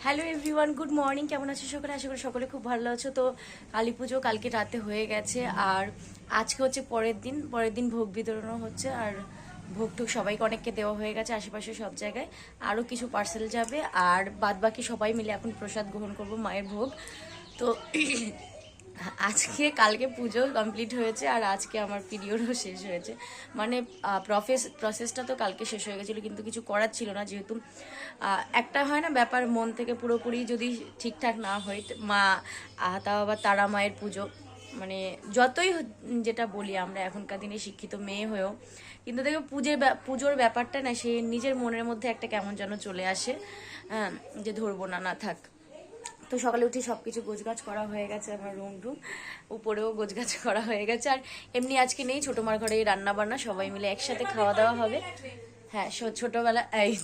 Hello everyone, good morning. কেমন আছো সকলে? আশা করি সকলে খুব ভালো আছো। তো কালী পুজো কালকে রাতে হয়ে গেছে, আর আজকে হচ্ছে পরের দিন ভোগ বিতরণও হচ্ছে। আর ভোগ টোগ সবাইকে অনেককে দেওয়া হয়ে গেছে আশেপাশে সব জায়গায়। আরও কিছু পার্সেল যাবে, আর বাদ বাকি সবাই মিলে এখন প্রসাদ গ্রহণ করব মায়ের ভোগ। তো কালকে পুজো কমপ্লিট হয়েছে, আর আজকে আমার পিরিয়ডও শেষ হয়েছে। মানে প্রসেসটা তো কালকে শেষ হয়ে গেছিলো, কিন্তু কিছু করার ছিল না, যেহেতু একটা হয় না ব্যাপার, মন থেকে পুরোপুরি যদি ঠিকঠাক না হয়। মা তাও আবার তারা মায়ের পুজো, মানে যতই যেটা বলি আমরা এখনকার দিনে শিক্ষিত মেয়ে হয়েও, কিন্তু দেখো পুজোর ব্যাপারটা না, সে নিজের মনের মধ্যে একটা কেমন যেন চলে আসে, যে ধরবো না থাক। তো সকালে উঠে সব কিছু গোছগাছ করা হয়ে গেছে, আমার রুম উপরেও গোছগাছ করা হয়ে গেছে। আর এমনি আজকে নেই, ছোটো মার ঘরে রান্না বান্না, সবাই মিলে একসাথে খাওয়া দাওয়া হবে। হ্যাঁ,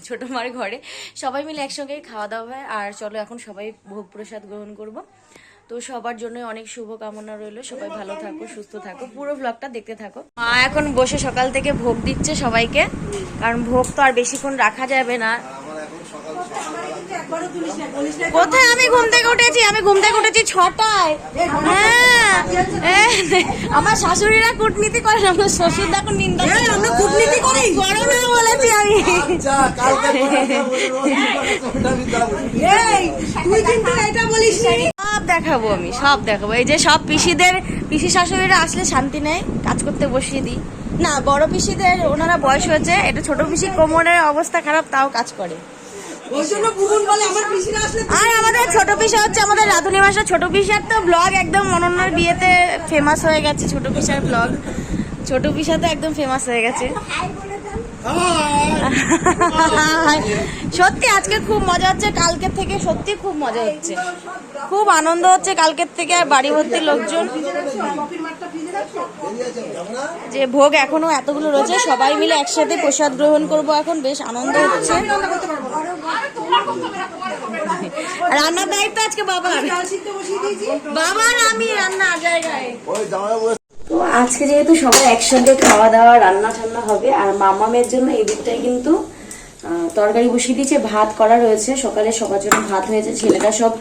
ছোটো মার ঘরে সবাই মিলে একসঙ্গেই খাওয়া দাওয়া হয়। আর চলো এখন সবাই ভোগ প্রসাদ গ্রহণ করব। তো সবার জন্য অনেক শুভকামনা রইলো, সবাই ভালো থাকো, সুস্থ থাকো, পুরো ব্লগটা দেখতে থাকো। মা এখন বসে সকাল থেকে ভোগ দিচ্ছে সবাইকে, কারণ ভোগ তো আর বেশিক্ষণ রাখা যাবে না। কোথায়? আমি ঘুম থেকে উঠেছি 6টায়। হ্যাঁ, আমার শাশুড়িরা কূটনীতি করে, আমার শ্বশুর দেখো নিন্দা। আমরা কূটনীতি করি, করো না বলেছি আমি। সব দেখাবো। এই যে সব পিসি শাশুড়িরা আসলে শান্তি নেই, কাজ করতে বসিয়ে দিই না। বড় পিসিদের ওনারা বয়স হয়েছে, এটা ছোট পিসি কোমরের অবস্থা খারাপ, তাও কাজ করে। আর আমাদের ছোট পিসা হচ্ছে আমাদের রাধুনি মাসা। ছোট পিসার তো ব্লগ একদম অনন্যার বিয়েতে ফেমাস হয়ে গেছে। ছোট পিসার ব্লগ, ছোট পিসা তো একদম ফেমাস হয়ে গেছে। সত্যি আজকে খুব মজা হচ্ছে, কালকের থেকে সত্যি খুব মজা হচ্ছে, খুব আনন্দ হচ্ছে কালকের থেকে। আর বাড়ি ভর্তি লোকজন, যে ভোগ এখনো এতগুলো রয়েছে, সবাই মিলে একসাথে প্রসাদ গ্রহণ করব এখন, বেশ আনন্দ হচ্ছে। রান্নার দায়িত্ব আজকে বাবার, আমি রান্না জায়গায়। তো আজকে যেহেতু সবাই একসঙ্গে খাওয়া দাওয়া রান্না ঠান্না হবে, আর মামামের জন্য এই দিকটাই কিন্তু তরকারি বসিয়ে দিয়েছে, ভাত করা রয়েছে। সকালে সবার জন্য ভাত হয়েছে, ছেলেরা সব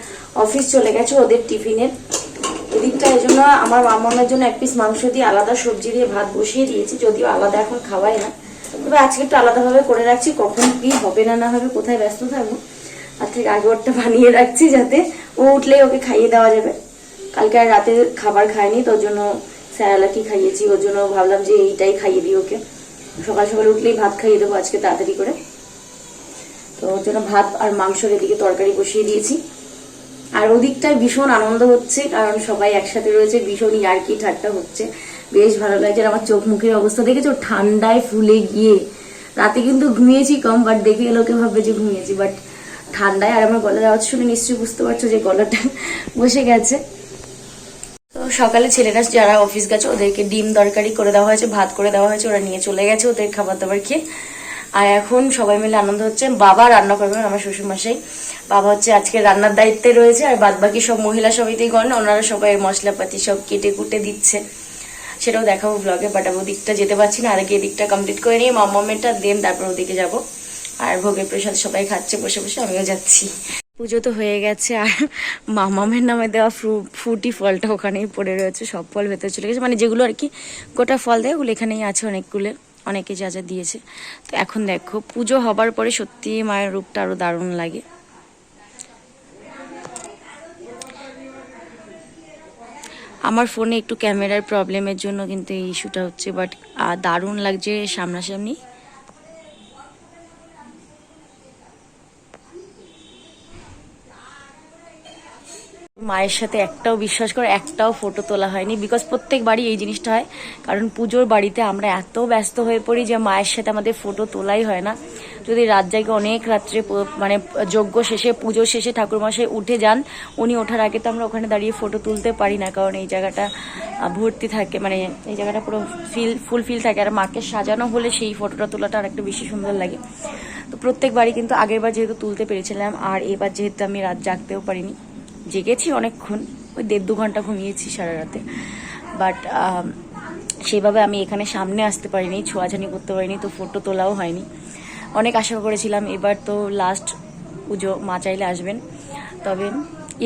অফিস চলে গেছে ওদের টিফিনের এদিকটা। এই জন্য আমার মামামের জন্য এক পিস মাংস দিয়ে আলাদা সবজি দিয়ে ভাত বসিয়ে দিয়েছি, যদিও আলাদা এখন খাওয়াই না, তবে আজকে একটু আলাদাভাবে করে রাখছি। কখন কি হবে না হবে, কোথায় ব্যস্ত থাকবো, আর থেকে আগে ওরটা বানিয়ে রাখছি, যাতে ও উঠলেই ওকে খাইয়ে দেওয়া যাবে। কালকে আর রাতে খাবার খায়নি, তোর জন্য স্যারালাকি খাইয়েছি, ওর জন্য ভাবলাম যে এইটাই খাইয়ে দিই ওকে, সকাল সকাল উঠলেই ভাত খাইয়ে দেবো আজকে তাড়াতাড়ি করে। তো ওর জন্য ভাত আর মাংসের এদিকে তরকারি বসিয়ে দিয়েছি। আর ওদিকটায় ভীষণ আনন্দ হচ্ছে, কারণ সবাই একসাথে রয়েছে, ভীষণ ইয়ার্কি ঠাট্টা হচ্ছে, বেশ ভালো লাগছে। আর আমার চোখ মুখের অবস্থা দেখেছো, ঠান্ডায় ফুলে গিয়ে। রাতে কিন্তু ঘুমিয়েছি কম, বাট দেখে লোকে ভাববে যে ঘুমিয়েছি, বাট ঠান্ডায়। আর আমার গলার আওয়াজ শুনে নিশ্চয়ই বুঝতে পারছো যে গলাটা বসে গেছে। তো সকালে ছেলেরা যারা অফিস গেছে ওদেরকে ডিম তরকারি করে দেওয়া হয়েছে, ভাত করে দেওয়া হয়েছে, ওরা নিয়ে চলে গেছে ওদের খাবার দাবার খেয়ে। আর এখন সবাই মিলে আনন্দ হচ্ছে। বাবা রান্না করবেন, আমার শ্বশুরমশাই। বাবা হচ্ছে আজকে রান্নার দায়িত্বে রয়েছে, আর বাদ বাকি সব মহিলা সমিতি গণ, ওনারা সবাই মশলাপাতি সব কেটে কুটে দিচ্ছে, সেটাও দেখাবো ব্লগে। বাট আমি ওদিকটা যেতে পারছি না, আগে এদিকটা কমপ্লিট করে নিয়ে মামামেরটা দেন তারপর ওদিকে যাব। আর ভোগের প্রসাদ সবাই খাচ্ছে বসে বসে, আমিও যাচ্ছি। পুজো তো হয়ে গেছে, আর মামামের নামে দেওয়া ফ্রুটি ফলটা ওখানেই পড়ে রয়েছে, সব ফল ভেতরে চলে গেছে, মানে যেগুলো আর কি গোটা ফল দেয় ওগুলো এখানেই আছে অনেকগুলো, অনেকে যা যা দিয়েছে। তো এখন দেখো পুজো হবার পরে সত্যি মায়ের রূপটা আরো দারুণ লাগে। আমার ফোনে একটু ক্যামেরার প্রবলেমের জন্য কিন্তু এই ইস্যুটা হচ্ছে, বাট দারুণ লাগছে সামনাসামনি। মায়ের সাথে একটাও, বিশ্বাস করে একটাও ফটো তোলা হয়নি, বিকজ প্রত্যেক বাড়ি এই জিনিসটা হয়, কারণ পুজোর বাড়িতে আমরা এত ব্যস্ত হয়ে পড়ি যে মায়ের সাথে আমাদের ফটো তোলাই হয় না। যদি রাত জায়গা অনেক রাত্রে, মানে যজ্ঞ শেষে পুজো শেষে ঠাকুরমশাই উঠে যান, উনি ওঠার আগে তো আমরা ওখানে দাঁড়িয়ে ফটো তুলতে পারি না, কারণ এই জায়গাটা ভর্তি থাকে, মানে এই জায়গাটা পুরো ফুলফিল থাকে। আর মাকে সাজানো হলে সেই ফটোটা তোলাটা আর একটু বেশি সুন্দর লাগে। তো প্রত্যেক বাড়ি কিন্তু আগের বার যেহেতু তুলতে পেরেছিলাম, আর এবার যেহেতু আমি রাত জাগতেও পারিনি, জেগেছি অনেকক্ষণ, ওই 1.5-2 ঘন্টা ঘুমিয়েছি সারা রাতে, বাট সেভাবে আমি এখানে সামনে আসতে পারিনি, ছোঁয়াছানি করতে পারিনি, তো ফটো তোলাও হয়নি। অনেক আশা করেছিলাম, এবার তো লাস্ট পুজো, মা চাইলে আসবেন। তবে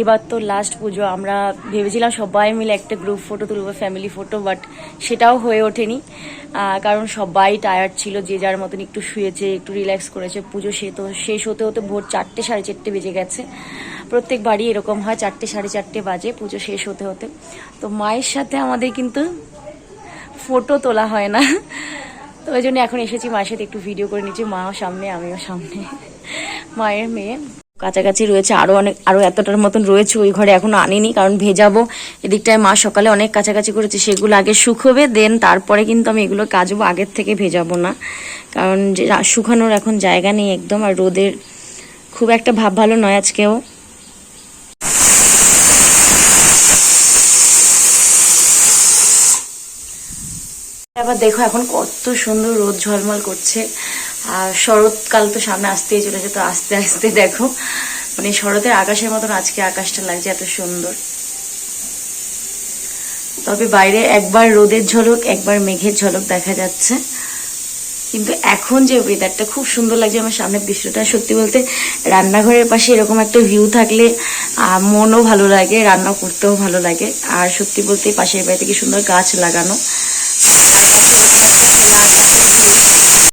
এবার তো লাস্ট পুজো, আমরা ভেবেছিলাম সবাই মিলে একটা গ্রুপ ফটো তুলবো, ফ্যামিলি ফটো, বাট সেটাও হয়ে ওঠেনি, কারণ সবাই টায়ার্ড ছিল, যে যার মতন একটু শুয়েছে, একটু রিল্যাক্স করেছে। পুজো শেষ হতে হতে ভোর 4টে 4:30 বেজে গেছে। প্রত্যেক বাড়ি এরকম হয়, 4টে 4:30 বাজে পুজো শেষ হতে হতে। তো মায়ের সাথে আমাদের কিন্তু ফটো তোলা হয় না, তো ওই জন্য এখন এসেছি মায়ের সাথে একটু ভিডিও করে নিচ্ছি, মাও সামনে আমিও সামনে। মায়ের মেয়ে কাছাকাছি রয়েছে, আরো এতটার মতন রয়েছে, ওই ঘরে এখনো আনিনি, কারণ ভেজাবো। এদিকটায় মা সকালে অনেক কাছাকাছি করেছে, সেগুলো আগে শুকোবে, দেন তারপরে কিন্তু আমি এগুলো কাচবো, আগের থেকে ভেজাবো না, কারণ যে শুকানোর এখন জায়গা নেই একদম, আর রোদের খুব একটা ভাব ভালো নয় আজকেও। আবার দেখো এখন কত সুন্দর রোদ ঝলমল করছে, আর শরৎকাল তো সামনে আসতেই চলেছে, তো আস্তে আস্তে দেখো মানে শরতের আকাশের মতন আজকে আকাশটা লাগছে, এত সুন্দর। তবে বাইরে একবার রোদের ঝলক, একবার মেঘের ঝলক দেখা যাচ্ছে, কিন্তু এখন যে ওয়েদারটা খুব সুন্দর লাগছে। আমার সামনের দৃশ্যটা সত্যি বলতে, রান্নাঘরের পাশে এরকম একটা ভিউ থাকলে মনও ভালো লাগে, রান্না করতেও ভালো লাগে। আর সত্যি বলতে পাশের বাড়িতে কি সুন্দর গাছ লাগানো,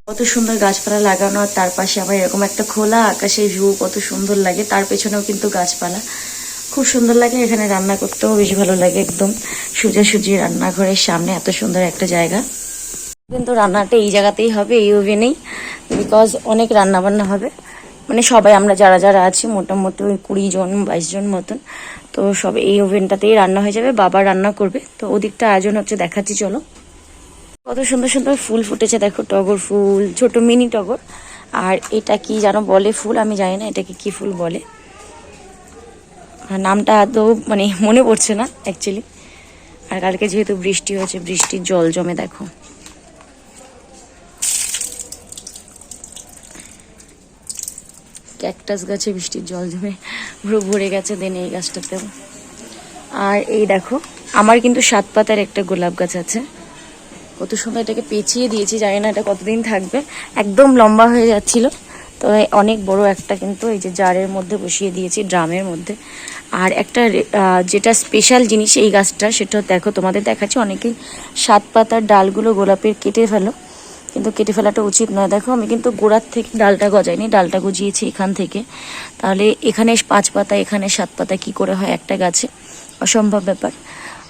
কত সুন্দর গাছপালা লাগানো, আর তার পাশে আবার এরকম একটা খোলা আকাশের ভিউ, কত সুন্দর লাগে। তার পেছনেও কিন্তু গাছপালা, খুব সুন্দর লাগে। এখানে রান্না করতেও বেশ ভালো লাগে, একদম সোজাসুজি রান্নাঘরের সামনে এত সুন্দর একটা জায়গা। কিন্তু রান্নাটা এই জায়গাতেই হবে, এই ওভেনেই, বিকজ অনেক রান্না বান্না হবে, মানে সবাই আমরা যারা যারা আছি মোটামুটি ওই 20 জন 22 জন মতন, তো সব এই ওভেনটাতেই রান্না হয়ে যাবে। বাবা রান্না করবে, তো ওদিকটা আয়োজন হচ্ছে, দেখাচ্ছি চলো। কত সুন্দর সুন্দর ফুল ফুটেছে দেখো, টগর ফুল, ছোট মিনি টগর। আর এটা কি যেন বলে ফুল, আমি জানি না এটাকে কি ফুল বলে, নামটা তো মানে মনে পড়ছে না অ্যাকচুয়ালি। আর কালকে যেহেতু বৃষ্টি হয়েছে, বৃষ্টির জল জমে দেখো, ক্যাকটাস গাছে বৃষ্টির জল জমে পুরো ভরে গেছে, দেন এই গাছটাতেও। আর এই দেখো আমার কিন্তু 7 পাতার একটা গোলাপ গাছ আছে, কত সুন্দর। এটাকে পেঁচিয়ে দিয়েছি, জানি না এটা কতদিন থাকবে, একদম লম্বা হয়ে যাচ্ছিল, তো অনেক বড় একটা কিন্তু এই যে জারের মধ্যে বসিয়ে দিয়েছি, ড্রামের মধ্যে। আর একটা যেটা স্পেশাল জিনিস এই গাছটা, সেটা দেখো তোমাদের দেখাচ্ছি। অনেকেই 7 পাতার ডালগুলো গোলাপের কেটে ফেলো, কিন্তু কেটে ফেলাটা উচিত নয়। দেখো আমি কিন্তু গোড়ার থেকে ডালটা গজাইনি, ডালটা গজিয়েছি এখান থেকে। তাহলে এখানে 5 পাতা, এখানে 7 পাতা কি করে হয় একটা গাছে? অসম্ভব ব্যাপার।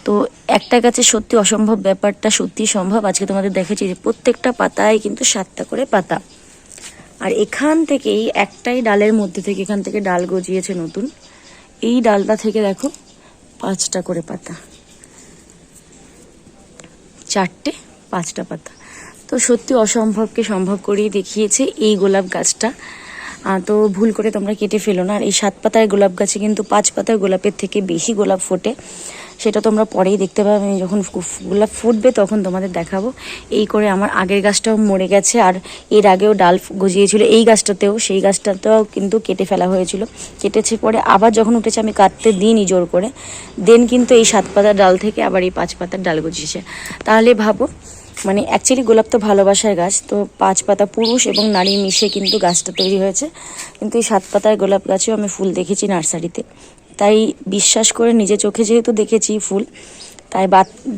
তো একটা গাছে সত্যি অসম্ভব ব্যাপারটা সত্যি সম্ভব। আজকে তোমাদের দেখেছি যে প্রত্যেকটা পাতায় কিন্তু 7টা করে পাতা, আর এখান থেকেই একটাই ডালের মধ্যে থেকে, এখান থেকে ডাল গজিয়েছে নতুন, এই ডালটা থেকে দেখো 5টা করে পাতা, 4টে 5টা পাতা। তো সত্যি অসম্ভবকে সম্ভব করেই দেখিয়েছে এই গোলাপ গাছটা। তো ভুল করে তোমরা কেটে ফেলো না। আর এই 7 পাতার গোলাপ গাছে কিন্তু 5 পাতার গোলাপের থেকে বেশি গোলাপ ফোটে, সেটা তোমরা পরেই দেখতে পাবে। আমি যখন গোলাপ ফুটবে তখন তোমাদের দেখাবো। এই করে আমার আগের গাছটাও মরে গেছে, আর এর আগেও ডাল গজিয়েছিল এই গাছটাতেও, সেই গাছটাতেও কিন্তু কেটে ফেলা হয়েছিল। কেটেছে পরে আবার যখন উঠেছে আমি কাটতে দিইনি জোর করে, দেন কিন্তু এই 7 পাতার ডাল থেকে আবার এই 5 পাতার ডাল গজিয়েছে। তাহলে ভাবো, মানে অ্যাকচুয়ালি গোলাপ তো ভালোবাসার গাছ, তো 5 পাতা পুরুষ এবং নারী মিশে কিন্তু গাছটা তৈরি হয়েছে। কিন্তু এই 7 পাতার গোলাপ গাছেও আমি ফুল দেখেছি নার্সারিতে, তাই বিশ্বাস করে নিজে চোখে যেহেতু দেখেছি ফুল, তাই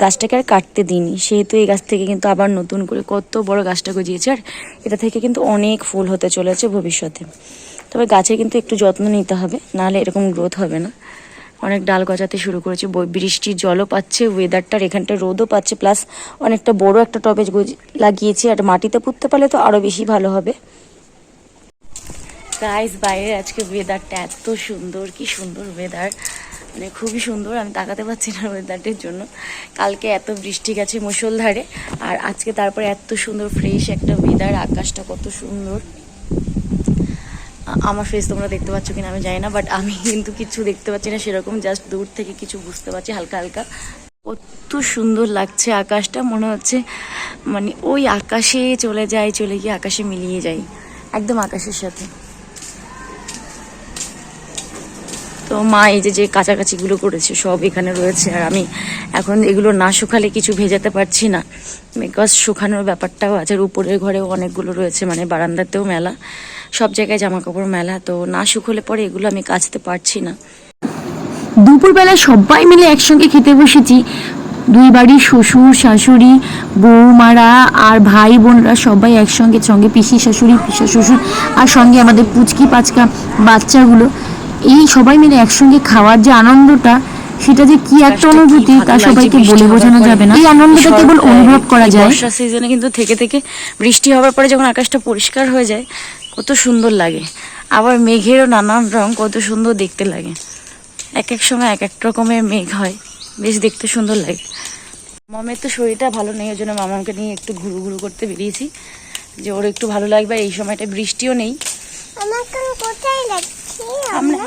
গাছটাকে আর কাটতে দিইনি। সেহেতু এই গাছ থেকে কিন্তু আবার নতুন করে কত বড় গাছটা গজিয়েছে, আর এটা থেকে কিন্তু অনেক ফুল হতে চলেছে ভবিষ্যতে। তবে গাছে কিন্তু একটু যত্ন নিতে হবে, নাহলে এরকম গ্রোথ হবে না। অনেক ডাল গজাতে শুরু করেছে, বৃষ্টির জলও পাচ্ছে, ওয়েদারটার এখানটা রোদও পাচ্ছে, প্লাস অনেকটা বড় একটা টবে লাগিয়েছি, আর মাটিতে পুঁততে পারলে তো আরও বেশি ভালো হবে। গাইস বাইরের আজকে ওয়েদারটা এত সুন্দর, কি সুন্দর ওয়েদার, মানে খুবই সুন্দর। আমি তাকাতে পারছি না ওয়েদারটার জন্য। কালকে এত বৃষ্টি গেছে মুষলধারে, আর আজকে তারপরে এত সুন্দর ফ্রেশ একটা ওয়েদার, আকাশটা কত সুন্দর। আমার ফেস তোমরা দেখতে পাচ্ছ কিনা আমি জানি না, বাট আমি কিন্তু কিছু দেখতে পাচ্ছি না সেরকম, জাস্ট দূর থেকে কিছু বুঝতে পারছি হালকা হালকা। কত সুন্দর লাগছে আকাশটা, মনে হচ্ছে মানে ওই আকাশে চলে গিয়ে আকাশে মিলিয়ে যাই একদম আকাশের সাথে। তো মা এই যে কাছাকাছিগুলো করেছে সব এখানে রয়েছে, আর আমি এখন এগুলো না শুকালে কিছু ভেজাতে পারছি না, বিকজ শুকানোর ব্যাপারটাও আছে। আর উপরের ঘরেও অনেকগুলো রয়েছে, মানে বারান্দাতেও মেলা, সব জায়গায় জামা কাপড় মেলা, তো না শুকোলে পরে এগুলো আমি কাচতে পারছি না। দুপুরবেলা সবাই মিলে একসঙ্গে খেতে বসেছি। দুই বাড়ির শ্বশুর শাশুড়ি বৌমারা আর ভাই বোনরা সবাই একসঙ্গে, সঙ্গে পিসি শাশুড়ি পিসা শ্বশুর আর সঙ্গে আমাদের পুচকি পাচকা বাচ্চাগুলো, এই সবাই মিলে একসঙ্গে খাওয়ার যে আনন্দটা, সেটা যে কি একটা অনুভূতি তা সবাইকে বলে বোঝানো যাবে না। এই আনন্দটা কেবল অনুভব করা যায় বর্ষা সিজনে, কিন্তু থেকে থেকে বৃষ্টি হওয়ার পরে যখন আকাশটা পরিষ্কার হয়ে যায় কত সুন্দর লাগে। আবার মেঘেরও নানান রং, কত সুন্দর দেখতে লাগে। এক এক সময় এক এক রকমের মেঘ হয়, বেশ দেখতে সুন্দর লাগে। মামামের তো শরীরটা ভালো নেই, ওই জন্য মামাকে নিয়ে একটু ঘুরু ঘুরু করতে বেরিয়েছি, যে ওর একটু ভালো লাগবে। এই সময়টা বৃষ্টিও নেই।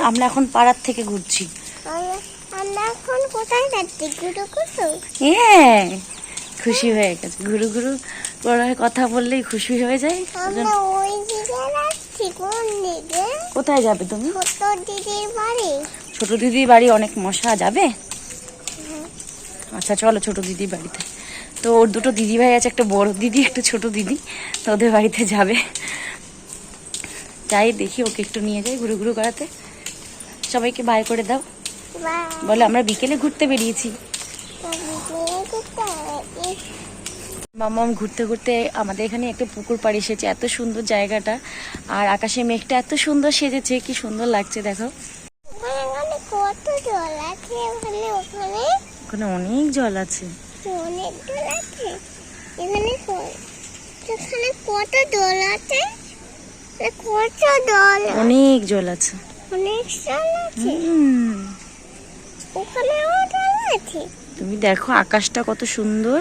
আমরা এখন পাড়ার থেকে ঘুরছি। হ্যাঁ, খুশি হয়ে গেছে, ঘুরু ঘুরু করে কথা বললেই খুশি হয়ে যায়। কোথায় যাবে তুমি? ছোট দিদির বাড়ি। অনেক মশা, যাবে? আচ্ছা চলো ছোট দিদির বাড়িতে। তো ওর দুটো দিদি ভাই আছে, একটা বড় দিদি একটা ছোট দিদি, তো ওদের বাড়িতে যাবে। যাই দেখি, ওকে একটু নিয়ে যাই ঘুরু ঘুরু করাতে। সবাইকে বাই করে দাও, বলে আমরা বিকেলে ঘুরতে বেরিয়েছি। মামাম ঘুরতে ঘুরতে আমাদের এখানে একটা পুকুর পাড়ে এসেছে। এত সুন্দর জায়গাটা, আর আকাশে মেঘটা এত সুন্দর সেজেছে, কি সুন্দর লাগছে দেখো। ওখানে অনেক জল আছে। অনেক জল আছে। তুমি দেখো আকাশটা কত সুন্দর।